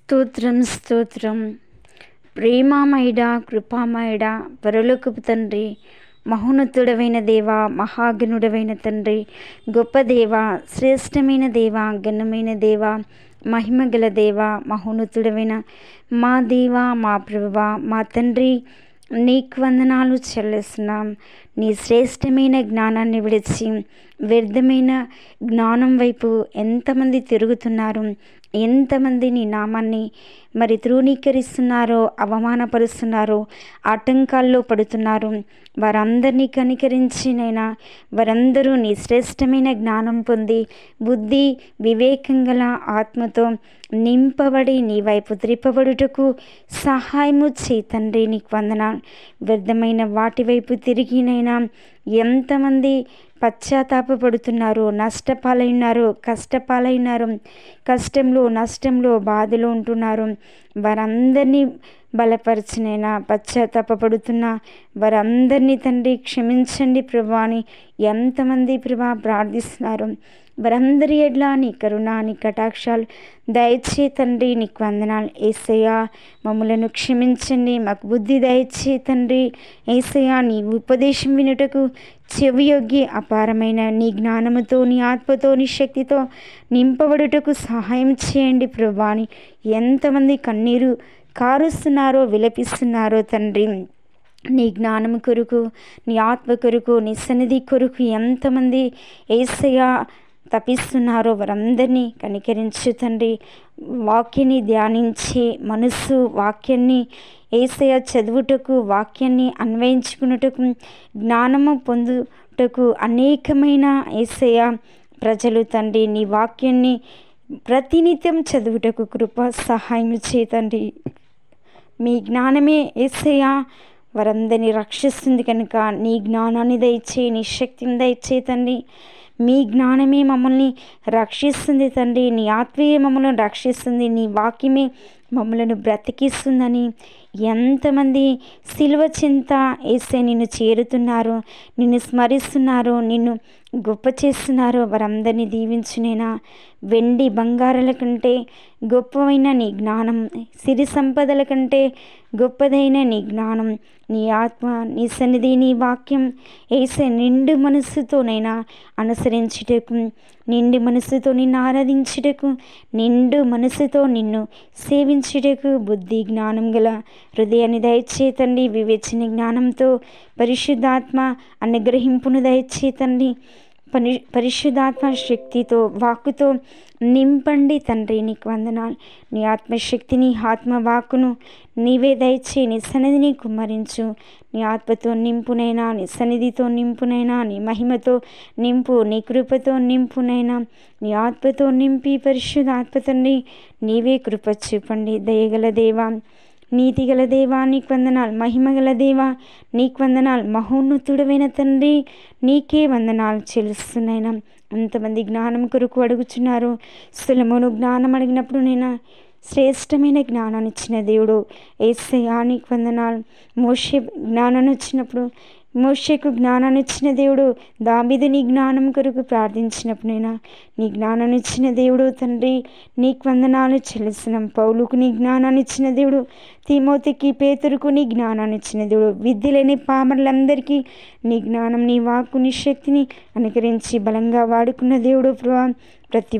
స్తోత్రం స్తోత్రం. ప్రేమామయుడా, కృపామయుడా, పరలోకపు తండ్రి, మహోన్నతుడవైన దేవ, మహాగణుడవైన తండ్రి, గొప్ప దేవ, శ్రేష్టమైన దేవ, ఘనమైన దేవ, మహిమగల దేవ, మహోన్నతుడవైన మా దేవ, మా ప్రభువా, మా తండ్రి, నీకు వందనాలు చెల్లిస్తున్నాం. నీ శ్రేష్టమైన జ్ఞానాన్ని విడిచి వ్యర్థమైన జ్ఞానం వైపు ఎంతమంది తిరుగుతున్నారు, ఎంతమంది నీ నామాన్ని మరి తృణీకరిస్తున్నారో, అవమానపరుస్తున్నారో, ఆటంకాల్లో పడుతున్నారు. వారందరినీ కనికరించినైనా వారందరూ నీ శ్రేష్టమైన జ్ఞానం పొంది బుద్ధి వివేకం గల ఆత్మతో నింపబడి నీ వైపు త్రిప్పబడుటకు సహాయము చేయి తండ్రి. నీకు వందనాలు. వ్యర్థమైన వాటి వైపు తిరిగినైనా ఎంతమంది పశ్చాత్తాపడుతున్నారు, నష్టపాలైనారు, కష్టపాలైనారు, కష్టంలో నష్టంలో బాధలో ఉంటున్నారు. వారందరినీ బలపరిచినైనా పశ్చాత్తాపడుతున్న వారందరినీ తండ్రి క్షమించండి ప్రభా అని ఎంతమంది ప్రభా ప్రార్థిస్తున్నారు. వారందరి ఎడ్ల నీ కరుణ, నీ కటాక్షాలు దయచే తండ్రి. నీకు వందనాలు యేసయ్యా. మమ్మలను క్షమించండి, మాకు బుద్ధి దయచే తండ్రి. యేసయ్యా, నీ ఉపదేశం వినుటకు చెవియొగ్గి అపారమైన నీ జ్ఞానముతో, నీ ఆత్మతో, నీ శక్తితో నింపబడుటకు సహాయం చేయండి ప్రభా అని ఎంతమంది కన్నీరు కారుస్తున్నారో, విలపిస్తున్నారో తండ్రి. నీ జ్ఞానము కొరకు, నీ ఆత్మ కొరకు, నీ సన్నిధి కొరకు ఎంతమంది యేసయ్యా తపిస్తున్నారో వారందరినీ కనికరించు తండ్రి. వాక్యాన్ని ధ్యానించి మనస్సు వాక్యాన్ని యేసయ్య చదువుటకు, వాక్యాన్ని అన్వయించుకున్నటకు, జ్ఞానము పొందుటకు అనేకమైన యేసయ్య ప్రజలు తండ్రి నీ వాక్యాన్ని ప్రతినిత్యం చదువుటకు కృప సహాయం చేతండి. మీ జ్ఞానమే యేసయ్య వారందరినీ రక్షిస్తుంది కనుక నీ జ్ఞానాన్ని దయచే, నీ శక్తిని దయచే తండ్రి. మీ జ్ఞానమే మమ్మల్ని రక్షిస్తుంది తండ్రి. నీ ఆత్మీయ మమ్మల్ని రక్షిస్తుంది. నీ వాక్యమే మమ్మలను బ్రతికిస్తుందని ఎంతమంది సిలువ చింత యేసే నిన్ను చేరుతున్నారు, నిన్ను స్మరిస్తున్నారు, నిన్ను గొప్ప చేస్తున్నారు. వారందరినీ దీవించునేనా. వెండి బంగారాల కంటే గొప్పవైన నీ జ్ఞానం, సిరి సంపదల కంటే గొప్పదైన నీ జ్ఞానం, నీ ఆత్మ, నీ సన్నిధి, నీ వాక్యం యేసే నిండు మనస్సుతోనైనా అనుసరించుటకు, నిండు మనస్సుతో నిన్ను ఆరాధించుటకు, నిండు మనస్సుతో నిన్ను సేవించుటకు బుద్ధి జ్ఞానం గల హృదయాన్ని దయచేతండి. వివేచన జ్ఞానంతో పరిశుద్ధాత్మ అనుగ్రహింపును దయచేతండి. పరిశుద్ధాత్మ శక్తితో, వాక్కుతో నింపండి తండ్రి. నీకు వందనాలు. నీ ఆత్మశక్తిని, ఆత్మ వాక్కును నీవే దయచే. నీ సన్నిధిని కుమ్మరించు. నీ ఆత్మతో నింపునైనా, నీ సన్నిధితో నింపునైనా, నీ మహిమతో నింపు, నీ కృపతో నింపునైనా, నీ ఆత్మతో నింపి పరిశుద్ధాత్మ తండ్రి నీవే కృప చూపండి. దయగల దేవా, నీతిగల దేవా నీకు వందనాలు. మహిమగల దేవా నీకు వందనాలు. మహోన్నతుడమైన తండ్రి నీకే వందనాలు చెల్లిస్తున్నాయినా. అంతమంది జ్ఞానం కొరకు అడుగుచున్నారు. సొలొమోను జ్ఞానం అడిగినప్పుడు నేను శ్రేష్టమైన జ్ఞానాన్ని ఇచ్చిన దేవుడు యేసయ్యా నీకు వందనాలు. మోషే జ్ఞానాన్ని ఇచ్చినప్పుడు మోషేకు జ్ఞానాన్ని ఇచ్చిన దేవుడు దావీదు నీ జ్ఞానం కొరకు ప్రార్థించినప్పుడు నీ జ్ఞానాన్ని ఇచ్చిన దేవుడు తండ్రి నీకు వందనాలు చెల్లిస్తున్నాం. పౌలుకు నీ జ్ఞానాన్ని ఇచ్చిన దేవుడు, తిమోతికి, పేతురుకు నీ జ్ఞానాన్ని ఇచ్చిన దేవుడు, విద్య లేని పామరులందరికీ నీ జ్ఞానం, నీ వాక్కు, నీ శక్తిని అనుకరించి బలంగా వాడుకున్న దేవుడు ప్రభా. ప్రతి